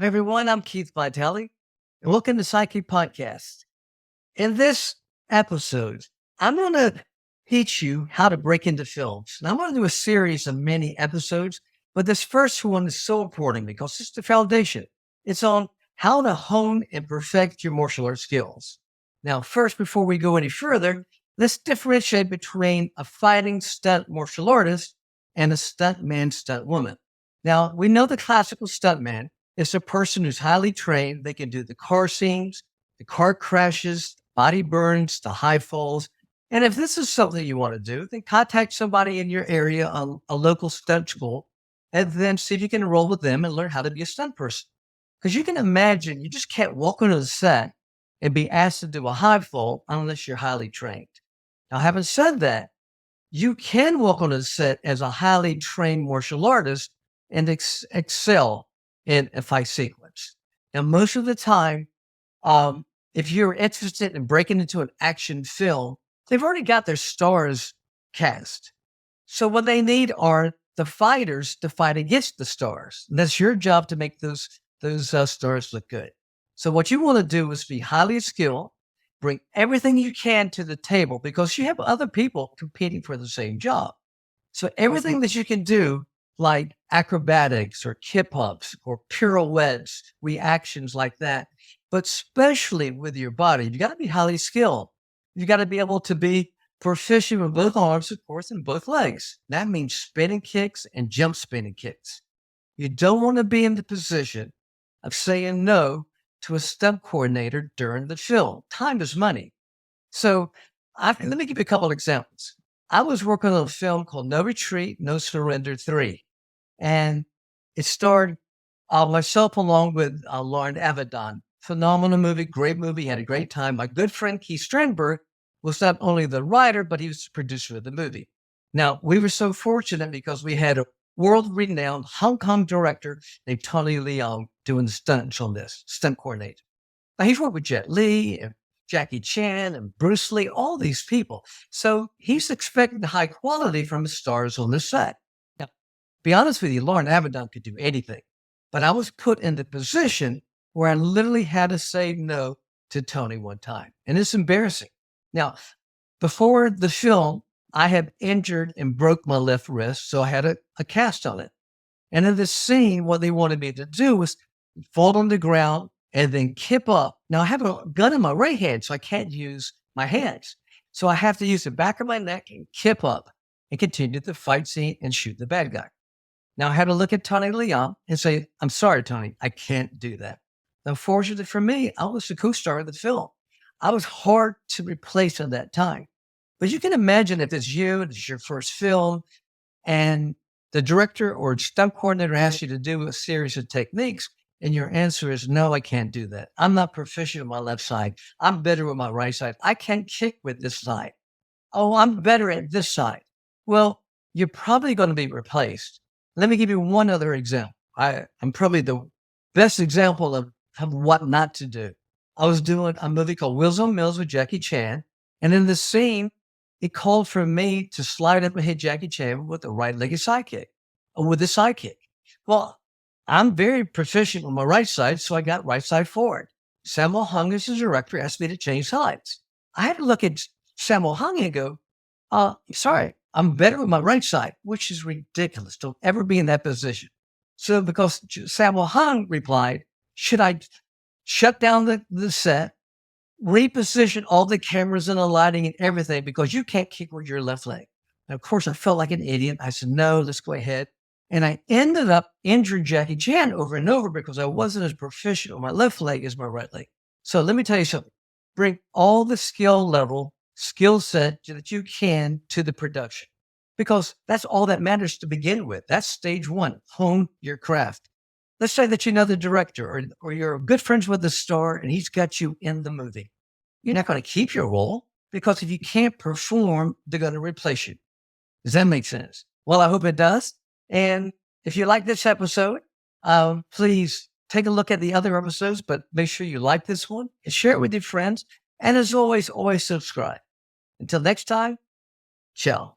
Hi, everyone. I'm Keith Vitali, and welcome to Psyche Podcast. In this episode, I'm going to teach you how to break into films. And I'm going to do a series of many episodes, but this first one is so important because it's the foundation. It's on how to hone and perfect your martial arts skills. Now, first, before we go any further, let's differentiate between a fighting stunt martial artist and a stunt man, stunt woman. Now, we know the classical stuntman is a person who's highly trained. They can do the car scenes, the car crashes, body burns, the high falls. And if this is something you want to do, then contact somebody in your area, a local stunt school, and then see if you can enroll with them and learn how to be a stunt person. Because you can imagine you just can't walk onto the set and be asked to do a high fall unless you're highly trained. Now, having said that, you can walk on the set as a highly trained martial artist and excel in a fight sequence. Now, most of the time, um, if you're interested in breaking into an action film, they've already got their stars cast. So what they need are the fighters to fight against the stars. And that's your job to make those stars look good. So what you want to do is be highly skilled, bring everything you can to the table because you have other people competing for the same job. So everything that you can do, like acrobatics or kip ups or pirouettes, reactions like that, but especially with your body, you got to be highly skilled. You got to be able to be proficient with both arms, of course, and both legs. That means spinning kicks and jump spinning kicks. You don't want to be in the position of saying no to a stunt coordinator during the film. Time is money. So let me give you a couple of examples. I was working on a film called No Retreat, No Surrender 3. And it starred myself along with Lauren Avedon. Phenomenal movie, great movie, had a great time. My good friend Keith Strandberg was not only the writer, but he was the producer of the movie. Now, we were so fortunate because we had a world-renowned Hong Kong director named Tony Leung doing the stunts on this, stunt coordinator. Now, he's worked with Jet Li and Jackie Chan and Bruce Lee, all these people. So he's expecting high quality from the stars on the set. Now, to be honest with you, Lauren Avedon could do anything, but I was put in the position where I literally had to say no to Tony one time. And it's embarrassing. Now, before the film, I had injured and broke my left wrist, so I had a cast on it. And in this scene, what they wanted me to do was fall on the ground and then kip up. Now, I have a gun in my right hand, so I can't use my hands. So I have to use the back of my neck and kip up and continue the fight scene and shoot the bad guy. Now, I had to look at Tony Leon and say, I'm sorry, Tony, I can't do that. Unfortunately for me, I was the co-star of the film. I was hard to replace at that time. But you can imagine if it's you, it's your first film, and the director or stunt coordinator asks you to do a series of techniques, and your answer is, no, I can't do that. I'm not proficient with my left side. I'm better with my right side. I can't kick with this side. Oh, I'm better at this side. Well, you're probably going to be replaced. Let me give you one other example. I'm probably the best example of what not to do. I was doing a movie called Wheels on Mills with Jackie Chan. And in the scene, it called for me to slide up and hit Jackie Chan with a right-legged sidekick, or with a sidekick. Well, I'm very proficient on my right side, so I got right side forward. Sammo Hung, as the director, asked me to change sides. I had to look at Sammo Hung and go, sorry, I'm better with my right side, which is ridiculous. Don't ever be in that position. So because Sammo Hung replied, should I shut down the set, reposition all the cameras and the lighting and everything because you can't kick with your left leg? And of course, I felt like an idiot. I said, no, let's go ahead. And I ended up injuring Jackie Chan over and over because I wasn't as proficient with my left leg as my right leg. So let me tell you something. Bring all the skill set that you can to the production because that's all that matters to begin with. That's stage one, hone your craft. Let's say that you know the director or you're good friends with the star and he's got you in the movie. You're not going to keep your role because if you can't perform, they're going to replace you. Does that make sense? Well, I hope it does. And if you like this episode, please take a look at the other episodes, but make sure you like this one and share it with your friends. And as always, always subscribe. Until next time, ciao.